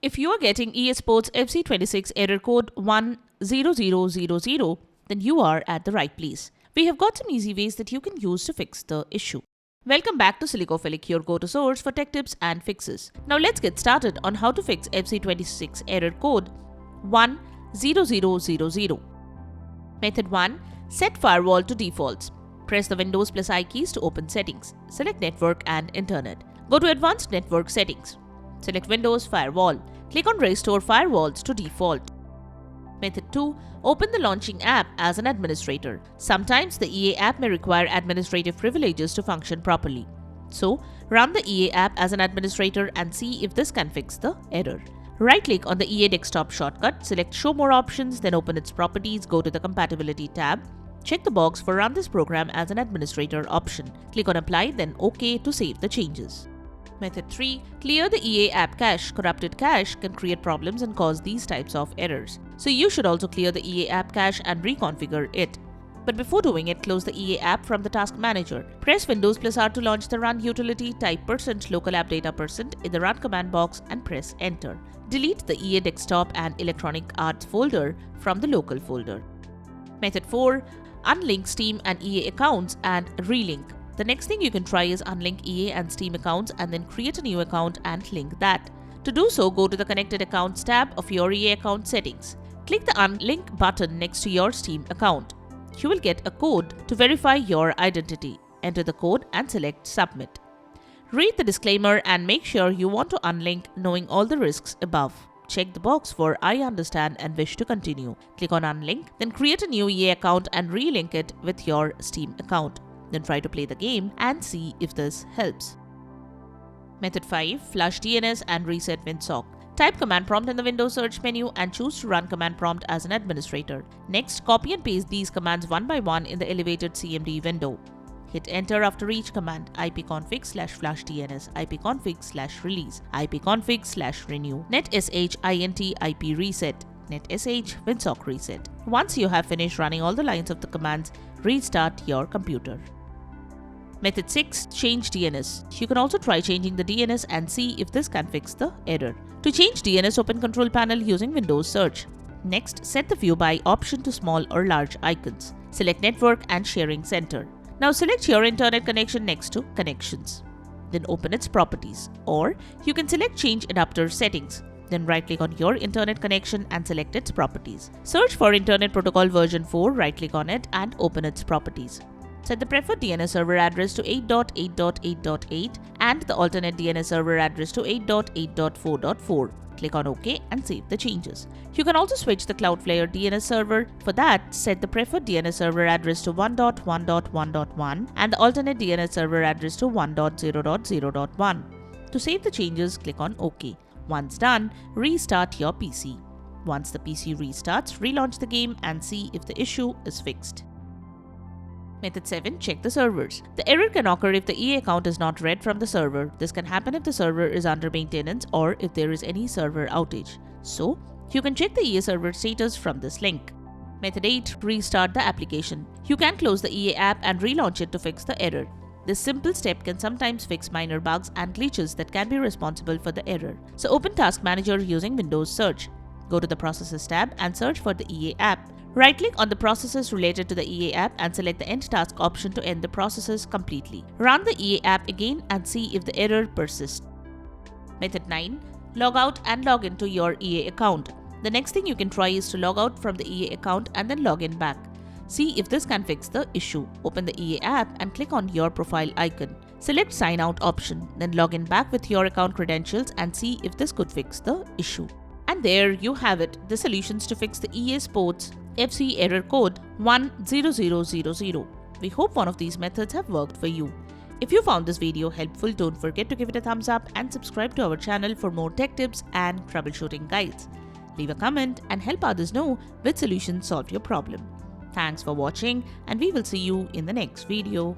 If you are getting EA Sports FC26 error code 10000, then you are at the right place. We have got some easy ways that you can use to fix the issue. Welcome back to Silicophilic, your go-to source for tech tips and fixes. Now let's get started on how to fix FC26 error code 10000. Method 1. Set firewall to defaults. Press the Windows plus I keys to open settings. Select Network and Internet. Go to Advanced Network Settings. Select Windows Firewall. Click on Restore Firewalls to Default. Method 2. Open the launching app as an administrator. Sometimes the EA app may require administrative privileges to function properly. So, run the EA app as an administrator and see if this can fix the error. Right-click on the EA desktop shortcut, select Show More Options, then open its properties, go to the Compatibility tab. Check the box for Run this program as an administrator option. Click on Apply, then OK to save the changes. Method 3. Clear the EA app cache. Corrupted cache can create problems and cause these types of errors. So you should also clear the EA app cache and reconfigure it. But before doing it, close the EA app from the Task Manager. Press Windows plus R to launch the Run utility, type %local app data % in the Run command box and press Enter. Delete the EA desktop and electronic arts folder from the local folder. Method 4. Unlink Steam and EA accounts and relink. The next thing you can try is unlink EA and Steam accounts and then create a new account and link that. To do so, go to the Connected Accounts tab of your EA account settings. Click the Unlink button next to your Steam account. You will get a code to verify your identity. Enter the code and select Submit. Read the disclaimer and make sure you want to unlink knowing all the risks above. Check the box for I understand and wish to continue. Click on Unlink, then create a new EA account and relink it with your Steam account. Then try to play the game and see if this helps. Method 5. Flush DNS and reset WinSock. Type command prompt in the Windows search menu and choose to run command prompt as an administrator. Next, copy and paste these commands one by one in the elevated CMD window. Hit enter after each command: ipconfig/flush DNS, ipconfig/release, ipconfig/renew, netsh int ip reset, netsh winsock reset. Once you have finished running all the lines of the commands, restart your computer. Method 6. Change DNS. You can also try changing the DNS and see if this can fix the error. To change DNS, open Control Panel using Windows Search. Next, set the View by option to small or large icons. Select Network and Sharing Center. Now select your internet connection next to Connections. Then open its properties. Or you can select Change Adapter Settings. Then right-click on your internet connection and select its properties. Search for Internet Protocol version 4, right-click on it and open its properties. Set the preferred DNS server address to 8.8.8.8 and the alternate DNS server address to 8.8.4.4. Click on OK and save the changes. You can also switch the Cloudflare DNS server. For that, set the preferred DNS server address to 1.1.1.1 and the alternate DNS server address to 1.0.0.1. To save the changes, click on OK. Once done, restart your PC. Once the PC restarts, relaunch the game and see if the issue is fixed. Method 7. Check the servers. The error can occur if the EA account is not read from the server. This can happen if the server is under maintenance or if there is any server outage. So, you can check the EA server status from this link. Method 8. Restart the application. You can close the EA app and relaunch it to fix the error. This simple step can sometimes fix minor bugs and glitches that can be responsible for the error. So open Task Manager using Windows Search. Go to the Processes tab and search for the EA app. Right-click on the processes related to the EA app and select the End Task option to end the processes completely. Run the EA app again and see if the error persists. Method 9. Log out and log into your EA account. The next thing you can try is to log out from the EA account and then log in back. See if this can fix the issue. Open the EA app and click on your profile icon. Select Sign Out option, then log in back with your account credentials and see if this could fix the issue. And there you have it, the solutions to fix the EA Sports FC error code 10000. We hope one of these methods have worked for you. If you found this video helpful, don't forget to give it a thumbs up and subscribe to our channel for more tech tips and troubleshooting guides. Leave a comment and help others know which solutions solve your problem. Thanks for watching and we will see you in the next video.